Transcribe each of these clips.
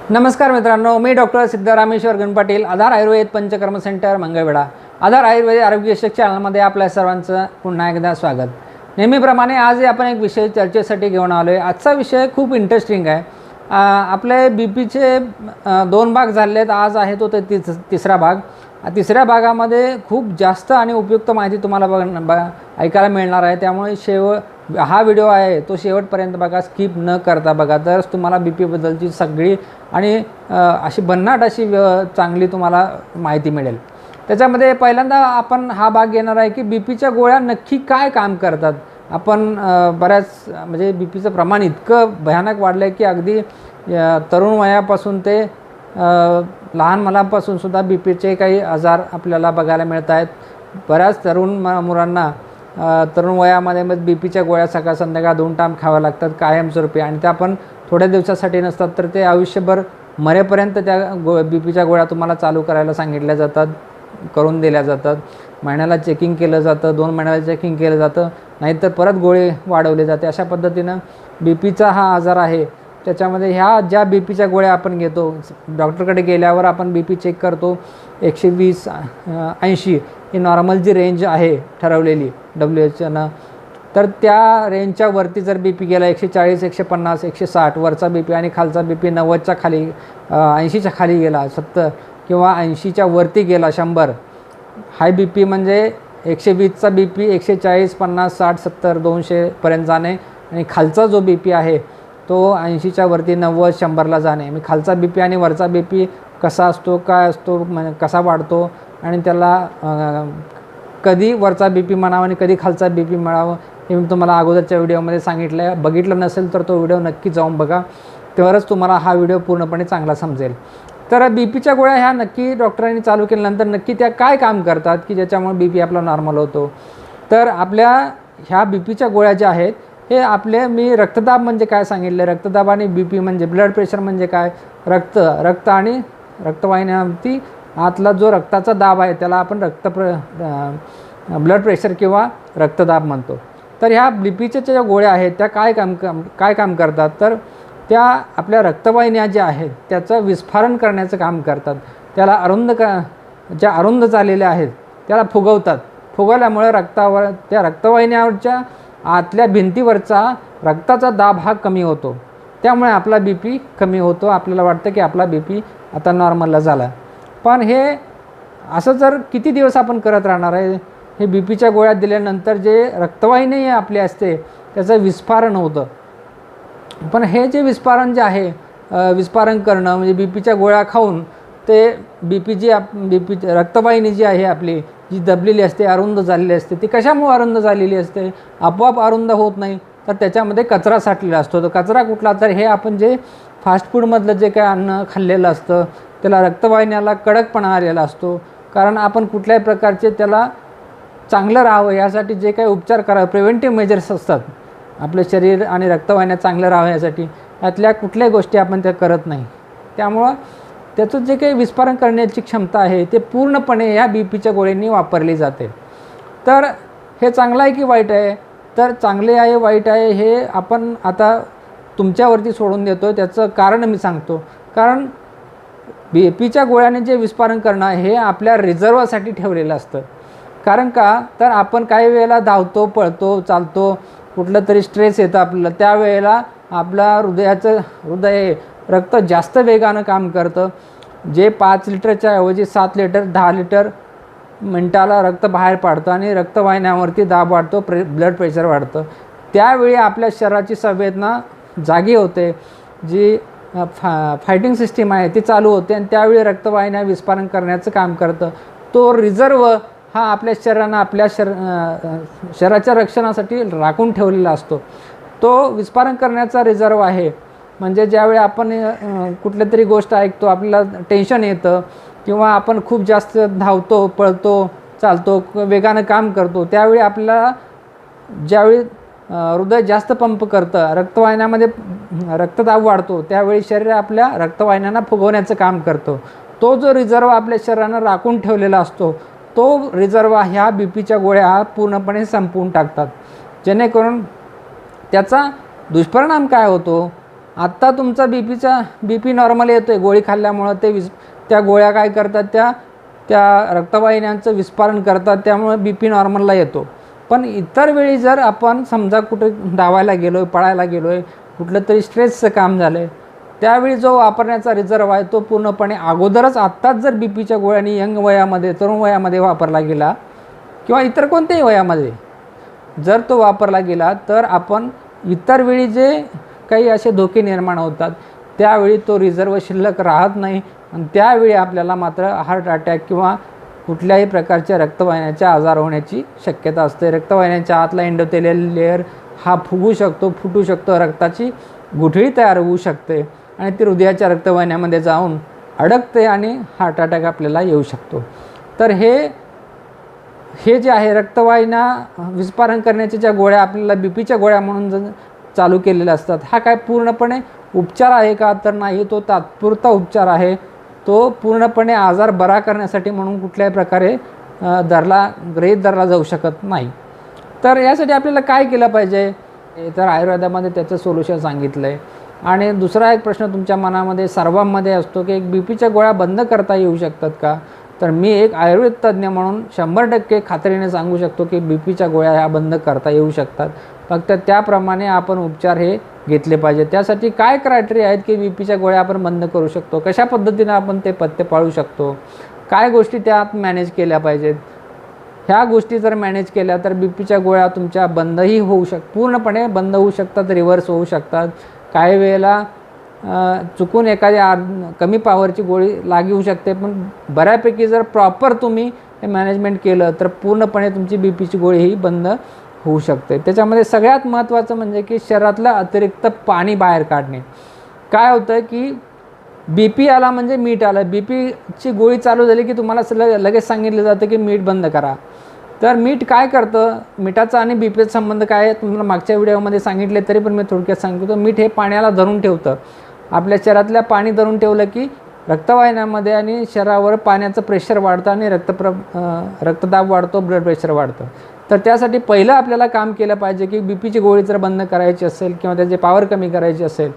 नमस्कार मित्रांनो, मी डॉक्टर सिद्धरामेश्वर गणपाटील, आधार आयुर्वेद पंचकर्म सेंटर मंगळवेढा. आधार आयुर्वेद आरोग्य विषयक चॅनलमध्ये आपल्या सर्वांचं पुन्हा एकदा स्वागत. नेहमीप्रमाणे आज आपण एक विषय चर्चेसाठी घेऊन आलो आहे. आजचा विषय खूप इंटरेस्टिंग आहे. आपले बी पीचे 2 भाग झाले आहेत. आज आहे तो तिसरा भाग. तिसऱ्या भागामध्ये खूप जास्त आणि उपयुक्त माहिती तुम्हाला ऐकायला मिळणार आहे. त्यामुळे हा व्हिडिओ आहे तो शेवटपर्यंत बघा, स्किप न करता बघा, तरच तुम्हाला बी पीबद्दलची सगळी आणि अशी भन्नाट अशी चांगली तुम्हाला माहिती मिळेल. त्याच्यामध्ये पहिल्यांदा आपण हा भाग घेणार आहे की बी पीच्या गोळ्या नक्की काय काम करतात. आपण बऱ्याच म्हणजे बी पीचं प्रमाण इतकं भयानक वाढलं आहे की अगदी तरुण वयापासून ते लहान मुलांपासून सुद्धा बी पीचे काही आजार आपल्याला बघायला मिळत आहेत. बऱ्याच तरुण मुलांना तरुण वयामध्ये बी पीच्या गोळ्या सकाळ संध्याकाळ 2 टाइम खाव्या लागतात कायमस्वरूपी, आणि त्या पण थोड्या दिवसासाठी नसतात, तर ते आयुष्यभर मरेपर्यंत त्या बी पीच्या गोळ्या तुम्हाला चालू करायला सांगितल्या जातात, करून दिल्या जातात. महिन्याला चेकिंग केलं जातं, 2 महिन्याला चेकिंग केलं जातं, नाहीतर परत गोळी वाढवले जाते. अशा पद्धतीनं बी पीचा हा आजार आहे. त्याच्यामध्ये ह्या ज्या बी पीच्या गोळ्या आपण घेतो, डॉक्टरकडे गेल्यावर आपण बी पी चेक करतो, 120-80 ही नॉर्मल जी रेंज आहे ठरवलेली WHO, तर त्या रेंजच्या वरती जर बी पी गेला 140, 150, 160 वरचा बी पी आणि खालचा बी पी 90च्या खाली 80च्या खाली गेला, 70 किंवा 80च्या वरती गेला, 100 हाय बी पी म्हणजे 120चा बी पी 140, 50, 60, 70, 200पर्यंत जाणे, आणि खालचा जो बी पी आहे तो 80च्या वरती 90, 100ला जाणे. मी खालचा बी पी आणि वरचा बी पी कसा असतो, काय असतो, कसा वाढतो, आणि त्याला कधी वरचा बी पी म्हणावं आणि कधी खालचा बी पी मिळावं हे मी तुम्हाला अगोदरच्या व्हिडिओमध्ये सांगितलं आहे. बघितलं नसेल तर तो व्हिडिओ नक्की जाऊन बघा, तेव्हाच तुम्हाला हा व्हिडिओ पूर्णपणे चांगला समजेल. तर बी पीच्या गोळ्या ह्या नक्की डॉक्टरांनी चालू केल्यानंतर नक्की त्या काय काम करतात की ज्याच्यामुळे बी पी आपला नॉर्मल होतो. तर आपल्या ह्या बी पीच्या गोळ्या ज्या आहेत हे मी रक्तदाब म्हणजे काय सांगितलं. रक्तदाब आणि बी पी म्हणजे ब्लड प्रेशर म्हणजे काय, रक्त आणि रक्तवाहिन्यावरती आतला जो रक्ताचा दाब आहे त्याला आपण ब्लड प्रेशर किंवा रक्तदाब म्हणतो. तर ह्या बी पीच्या ज्या गोळ्या आहेत त्या काय काम करतात, तर त्या आपल्या रक्तवाहिन्या ज्या आहेत त्याचं विस्फारण करण्याचं काम करतात. त्याला ज्या अरुंद झालेल्या आहेत त्याला फुगवतात. फुगवल्यामुळे त्या रक्तवाहिन्यावरच्या आतल्या भिंतीवरचा रक्ताचा दाब हा कमी होतो. त्यामुळे आपला बी पी कमी होतो. आपल्याला वाटतं की आपला बी पी आता नॉर्मलला झाला. पण हे असं जर किती दिवस आपण करत राहणार आहे. हे बी पीच्या गोळ्या दिल्यानंतर जे रक्तवाहिनी आपली असते त्याचं विस्फारण होतं. पण हे जे विस्फारण जे आहे, विस्फारण करणं म्हणजे बी पीच्या गोळ्या खाऊन ते बी पी रक्तवाहिनी जी आहे आपली जी दबलेली असते, अरुंद झालेली असते, ती कशामुळे अरुंद झालेली असते, आपोआप अरुंद होत नाही, तर त्याच्यामध्ये कचरा साठलेला असतो. तर कचरा कुठला, तर हे आपण जे फास्ट फूडमधलं जे काय अन्न खाल्लेलं असतं त्याला रक्तवाहिन्याला कडकपणा आलेला असतो. कारण आपण कुठल्याही प्रकारचे त्याला चांगलं राहावं यासाठी जे काही उपचार करावे, प्रिव्हेंटिव्ह मेजर्स असतात आपलं शरीर आणि रक्तवाहिन्या चांगलं राहावं यासाठी, यातल्या कुठल्याही गोष्टी आपण त्या करत नाही. त्यामुळं त्याचं जे काही विस्फारण करण्याची क्षमता आहे ते पूर्णपणे ह्या बी पीच्या गोळ्यांनी वापरली जाते. तर हे चांगलं आहे की वाईट आहे, तर चांगले आहे वाईट आहे हे आपण आता तुमच्यावरती सोडून देतो. त्याचं कारण मी सांगतो. कारण बी पीच्या गोळ्याने जे विस्फारण करणं हे आपल्या रिझर्वसाठी ठेवलेलं असतं. कारण का, तर आपण काही वेळेला धावतो, पळतो, चालतो, कुठलं तरी स्ट्रेस येतं आपल्याला, त्यावेळेला आपला हृदय रक्त जास्त वेगानं काम करतं. जे 5 लिटरच्या ऐवजी 7 लिटर 10 लिटर मिनटाला रक्त बाहेर पाडतं आणि रक्तवाहिन्यावरती दाब वाढतो, ब्लड प्रेशर वाढतं. त्यावेळी आपल्या शरीराची संवेदना जागी होते, जी फायटिंग सिस्टीम आहे ती चालू होते, आणि त्यावेळी रक्तवाहिन्या विस्फारण करण्याचं काम करतं. तो रिझर्व हा आपल्या शरीरानं शरीराच्या रक्षणासाठी राखून ठेवलेला असतो. तो विस्फारण करण्याचा रिझर्व आहे. म्हणजे ज्यावेळी आपण कुठली तरी गोष्ट ऐकतो, आपल्याला टेन्शन येतं किंवा आपण खूप जास्त धावतो, पळतो, चालतो, वेगानं काम करतो, त्यावेळी आपल्याला ज्यावेळी हृदय जास्त पंप करतं, रक्तवाहिन्यामध्ये रक्तदाब वाढतो, त्यावेळी शरीर आपल्या रक्तवाहिन्यांना फुगवण्याचं काम करतो. तो जो रिझर्व आपल्या शरीरानं राखून ठेवलेला असतो तो रिझर्व ह्या बी पीच्या गोळ्या पूर्णपणे संपवून टाकतात. जेणेकरून त्याचा दुष्परिणाम काय होतो, आत्ता तुमचा बी पी नॉर्मल येतो आहे गोळी खाल्ल्यामुळं, त्या गोळ्या काय करतात, त्या रक्तवाहिन्यांचं विस्फारण करतात, त्यामुळे बी पी नॉर्मलला येतो. पण इतर वेळी जर आपण समजा कुठे धावायला गेलो आहे, पळायला गेलो आहे, कुठलं तरी स्ट्रेसचं काम झालं आहे, त्यावेळी जो वापरण्याचा रिझर्व आहे तो पूर्णपणे अगोदरच आत्ताच जर बी पीच्या गोळ्यांनी यंग वयामध्ये, तरुण वयामध्ये वापरला गेला किंवा इतर कोणत्याही वयामध्ये जर तो वापरला गेला, तर आपण इतर वेळी जे काही असे धोके निर्माण होतात त्यावेळी तो रिझर्व शिल्लक राहत नाही आणि त्यावेळी आपल्याला मात्र हार्ट अटॅक किंवा कुठल्याही प्रकारच्या रक्तवाहिन्याचे आजार होण्याची शक्यता असते. रक्तवाहिन्यांच्या आतला एंडोथेलियल लेअर हा फुगू शकतो, फुटू शकतो, रक्ताची गुठळी तयार होऊ शकते आणि ती हृदयाच्या रक्तवाहिन्यामध्ये जाऊन अडकते आणि हार्ट अटॅक आपल्याला येऊ शकतो. तर हे जे आहे रक्तवाहिन्या विस्फारण करण्याच्या ज्या गोळ्या आपल्याला बी पीच्या गोळ्या म्हणून चालू केलेल्या असतात, हा काय पूर्णपणे उपचार आहे का? तर नाही, तो तात्पुरता उपचार आहे. तो पूर्णपणे आजार बरा करण्यासाठी म्हणून कुठल्याही प्रकारे गृहीत धरला जाऊ शकत नाही. तर यासाठी आपल्याला काय केलं पाहिजे? तर आयुर्वेदामध्ये त्याचं सोल्युशन सांगितलं आहे. आणि दुसरा एक प्रश्न तुमच्या मनामध्ये सर्वांमध्ये असतो की एक बी पीच्या गोळ्या बंद करता येऊ शकतात का? तर मी एक आयुर्वेद तज्ज्ञ म्हणून 100% खात्रीने सांगू शकतो की बी पीच्या गोळ्या ह्या बंद करता येऊ शकतात. फक्त त्याप्रमाणे आपण उपचार हे घेतले पाहिजे. त्यासाठी काय क्रायटेरिया आहेत की बी पीच्या गोळ्या आपण बंद करू शकतो, कशा पद्धतीने आपण ते पथ्य पाळू शकतो, काय गोष्टी त्यात मॅनेज केल्या पाहिजेत. ह्या गोष्टी जर मॅनेज केल्या तर बी पीच्या गोळ्या तुमच्या बंदही होऊ पूर्णपणे बंद होऊ शकतात, रिव्हर्स होऊ शकतात. काही वेळेला चुकून एखाद्या कमी पॉवरची गोळी लागू होऊ शकते, पण बऱ्यापैकी जर प्रॉपर तुम्ही हे मॅनेजमेंट केलं तर पूर्णपणे तुमची बी पीची गोळी ही बंद होऊ शकते. त्याच्यामध्ये सगळ्यात महत्त्वाचं म्हणजे की शरीरातलं अतिरिक्त पाणी बाहेर काढणे. काय होतं की बी पी आला म्हणजे मीठ आलं, बी पीची गोळी चालू झाली की तुम्हाला लगेच सांगितलं जातं की मीठ बंद करा. तर मीठ काय करतं, मिठाचा आणि बी पीचा संबंध काय आहे तुम्हाला मागच्या व्हिडिओमध्ये सांगितले, तरी पण मी थोडक्यात सांगतो. मीठ हे पाण्याला धरून ठेवतं. आपल्या शरीरातल्या पाणी धरून ठेवलं की रक्तवाहिन्यामध्ये आणि शरीरावर पाण्याचं प्रेशर वाढतं आणि रक्तदाब वाढतो, ब्लड प्रेशर वाढतं. तर त्यासाठी पहिलं आपल्याला काम केलं पाहिजे की बी पीची गोळी जर बंद करायची असेल किंवा त्याची पॉवर कमी करायची असेल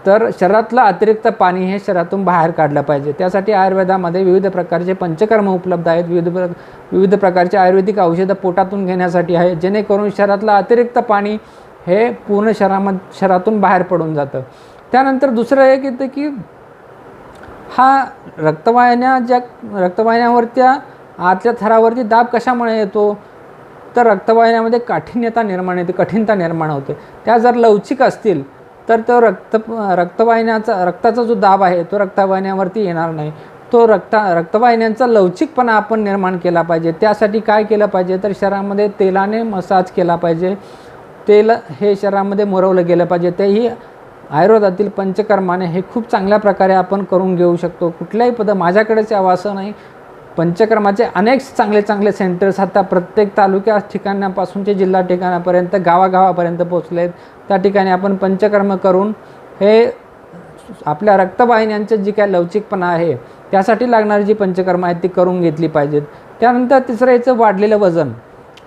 तर शरीरातलं अतिरिक्त पाणी हे शरीरातून बाहेर काढलं पाहिजे. त्यासाठी आयुर्वेदामध्ये विविध प्रकारचे पंचकर्म उपलब्ध आहेत, विविध प्रकारचे आयुर्वेदिक औषधं पोटातून घेण्यासाठी आहे, जेणेकरून शरीरातलं अतिरिक्त पाणी हे पूर्ण शरीरातून बाहेर पडून जातं. त्यानंतर दुसरं एक येतं की हा रक्तवाहिन्यावरच्या आतल्या थरावरती दाब कशामुळे येतो, तर रक्तवाहिन्यामध्ये कठिनता निर्माण होते. त्या जर लवचिक असतील तर तो रक्ताचा जो दाब आहे तो रक्तवाहिन्यावरती येणार नाही. तो रक्तवाहिन्यांचा लवचिकपणा आपण निर्माण केला पाहिजे. त्यासाठी काय केलं पाहिजे, तर शरीरामध्ये तेलाने मसाज केला पाहिजे. तेल हे शरीरामध्ये मुरवलं गेलं पाहिजे. तेही आयुर्वेदातील पंचकर्माने हे खूप चांगल्या प्रकारे आपण करून घेऊ शकतो. कुठल्याही माझ्याकडेच यावं असं नाही, पंचकर्माचे अनेक चांगले सेंटर्स आता प्रत्येक तालुक्या ठिकाणापासूनचे जिल्हा ठिकाणापर्यंत गावागावापर्यंत पोचलेत. त्या ठिकाणी आपण पंचकर्म करून हे आपल्या रक्तवाहिन्यांचं जी काय लवचिकपणा आहे त्यासाठी लागणारी जी पंचकर्म आहेत ती करून घेतली पाहिजेत. त्यानंतर तिसरं याचं वाढलेलं वजन.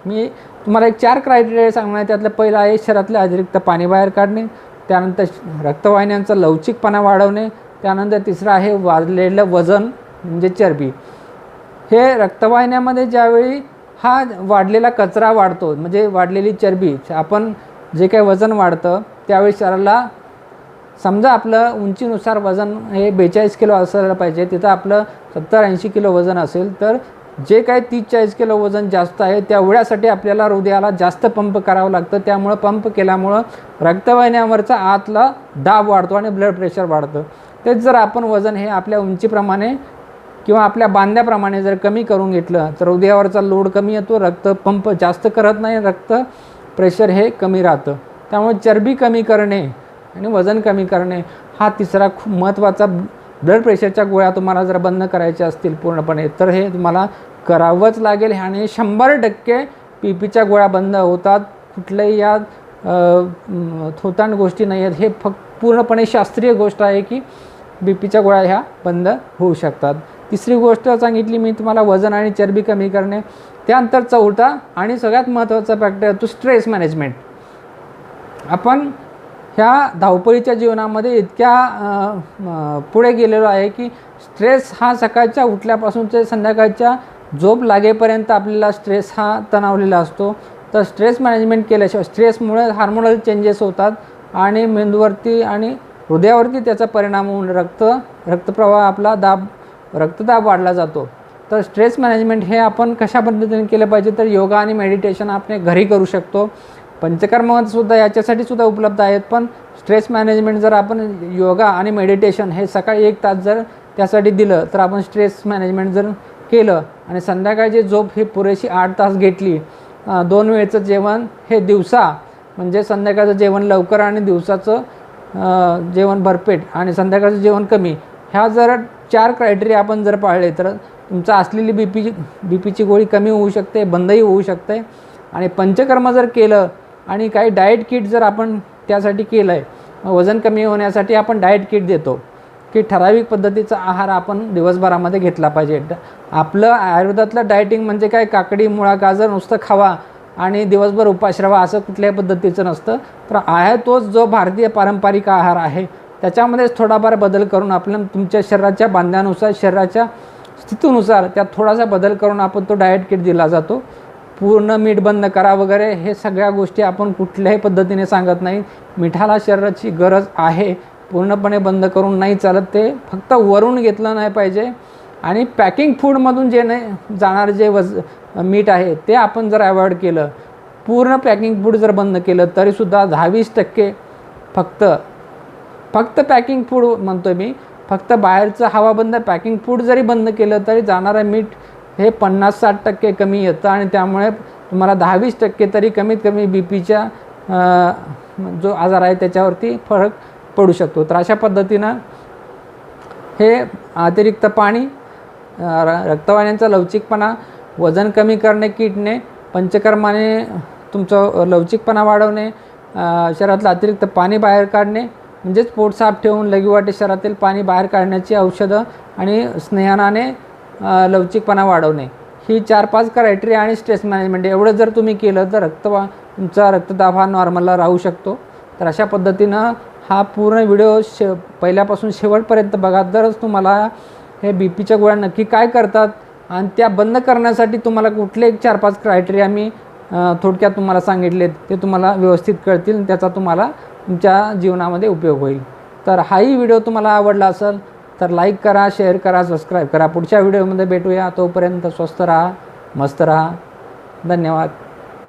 मी तुम्हाला एक 4 क्रायटेरिया सांगणार आहे. त्यातलं पहिलं आहे शरीरातलं अतिरिक्त पाणी बाहेर काढणे, त्यानंतर रक्तवाहिन्यांचा लवचिकपणा वाढवणे, त्यानंतर तिसरं आहे वाढलेलं वजन म्हणजे चरबी. हे रक्तवाहिन्यामध्ये ज्यावेळी हा वाढलेला कचरा वाढतो म्हणजे वाढलेली चरबी, आपण जे काही वजन वाढतं त्यावेळी शरीराला समजा आपलं उंचीनुसार वजन हे 42 किलो असायला पाहिजे, तिथं आपलं 70-80 किलो वजन असेल तर जे काही 30-40 किलो वजन जास्त आहे तेवढ्यासाठी आपल्याला हृदयाला जास्त पंप करावं लागतं. त्यामुळं पंप केल्यामुळं रक्तवाहिन्यावरचा आतला दाब वाढतो आणि ब्लड प्रेशर वाढतं. तेच जर आपण वजन हे आपल्या उंचीप्रमाणे किंवा आपल्या बांध्याप्रमाणे जर कमी करून घेतलं तर हृदयावरचा लोड कमी येतो, रक्त पंप जास्त करत नाही, रक्त प्रेशर हे कमी राहतं. त्यामुळे चरबी कमी करणे आणि वजन कमी करणे हा तिसरा खूप महत्त्वाचा. ब्लड प्रेशरच्या गोळ्या तुम्हाला जर बंद करायच्या असतील पूर्णपणे तर हे तुम्हाला करावंच लागेल. ह्याने 100% बी पीच्या गोळ्या बंद होतात. कुठल्याही या थोतांड गोष्टी नाही आहेत. हे पूर्णपणे शास्त्रीय गोष्ट आहे की बी पीच्या गोळ्या ह्या बंद होऊ शकतात. तिसरी गोष्ट सांगितली मी तुम्हाला वजन आणि चरबी कमी करणे. त्यानंतर चौथा आणि सगळ्यात महत्त्वाचा फॅक्टर तो स्ट्रेस मॅनेजमेंट. आपण ह्या धावपळीच्या जीवनामध्ये इतक्या पुढे गेलेलो आहे की स्ट्रेस हा सकाळच्या उठल्यापासून ते संध्याकाळच्या झोप लागेपर्यंत आपल्याला स्ट्रेस हा तणावलेला असतो. तर स्ट्रेस मॅनेजमेंट केल्याशिवाय स्ट्रेसमुळे हार्मोनल चेंजेस होतात आणि मेंदूवरती आणि हृदयावरती त्याचा परिणाम होऊन रक्तप्रवाह आपला रक्तदाब वाढला जातो. तर स्ट्रेस मॅनेजमेंट हे आपण कशा पद्धतीने केलं पाहिजे, तर योगा आणि मेडिटेशन आपण घरी करू शकतो. पंचकर्मसुद्धा याच्यासाठीसुद्धा उपलब्ध आहेत. पण स्ट्रेस मॅनेजमेंट जर आपण योगा आणि मेडिटेशन हे सकाळी 1 तास जर त्यासाठी दिलं, तर आपण स्ट्रेस मॅनेजमेंट जर केलं आणि संध्याकाळची झोप ही पुरेशी 8 तास घेतली, 2 वेळचं जेवण हे दिवसा, म्हणजे संध्याकाळचं जेवण लवकर आणि दिवसाचं जेवण भरपेट आणि संध्याकाळचं जेवण कमी, ह्या जर 4 क्रायटेरिया आपण जर पाळले तर तुमचा असलेली बीपीची गोळी कमी होऊ शकते, बंदही होऊ शकते. आणि पंचकर्म जर केलं आणि काही डाएट किट जर आपण त्यासाठी केलं आहे, वजन कमी होण्यासाठी आपण डाएट किट देतो की ठराविक पद्धतीचा आहार आपण दिवसभरामध्ये घेतला पाहिजे. आपलं आयुर्वेदातलं डाएटिंग म्हणजे काय काकडी, मुळा, गाजर नुसतं खावा आणि दिवसभर उपास राहावा असं कुठल्याही पद्धतीचं नसतं. तर आहे तोच जो भारतीय पारंपरिक आहार आहे त्याच्यामध्येच थोडाफार बदल करून आपल्या तुमच्या शरीराच्या बांध्यानुसार, शरीराच्या स्थितीनुसार त्यात थोडासा बदल करून आपण तो डाएट किट दिला जातो. पूर्ण मीठ बंद करा वगैरे हे सगळ्या गोष्टी आपण कुठल्याही पद्धतीने सांगत नाही. मिठाला शरीराची गरज आहे, पूर्णपणे बंद करून नाही चालत. ते फक्त वरून घेतलं नाही पाहिजे. आणि पॅकिंग फूडमधून जे नाही जाणारं जे मीठ आहे ते आपण जर अवॉइड केलं, पूर्ण पॅकिंग फूड जर बंद केलं तरीसुद्धा 10-20% फक्त पॅकिंग फूड म्हणतो मी, फक्त बाहेरचं हवाबंद पॅकिंग फूड जरी बंद केलं तरी जाणारं मीठ हे 50-60% कमी येतं आणि त्यामुळे तुम्हाला 10-20% तरी कमीत कमी बीपीच्या जो आजार आहे त्याच्यावरती फरक पडू शकतो. तर अशा पद्धतीनं हे अतिरिक्त पाणी, रक्तवाहिन्यांचा लवचिकपणा, वजन कमी करणे किटने, पंचकर्माने तुमचं लवचिकपणा वाढवणे, शरीरातलं अतिरिक्त पाणी बाहेर काढणे म्हणजेच पोट साफ ठेवून लघुवाटे शरीरातील पाणी बाहेर काढण्याची औषधं आणि स्नेहानाने लवचिकपणा वाढवणे, ही 4-5 क्रायटेरिया आणि स्ट्रेस मॅनेजमेंट एवढं जर तुम्ही केलं तर तुमचा रक्तदाब हा नॉर्मलला राहू शकतो. तर अशा पद्धतीनं हा पूर्ण व्हिडिओ पहिल्यापासून शेवटपर्यंत बघा, तरच तुम्हाला हे बीपीच्या गोळ्या नक्की काय करतात आणि त्या बंद करण्यासाठी तुम्हाला कुठले 4-5 क्रायटेरिया मी थोडक्यात तुम्हाला सांगितलेत ते तुम्हाला व्यवस्थित कळतील आणि त्याचा तुम्हाला तुमच्या जीवनामध्ये उपयोग होईल. तर हाही व्हिडिओ तुम्हाला आवडला असेल तर लाईक करा, शेअर करा, सबस्क्राईब करा. पुढच्या व्हिडिओमध्ये भेटूया. तोपर्यंत स्वस्थ राहा, मस्त राहा. धन्यवाद.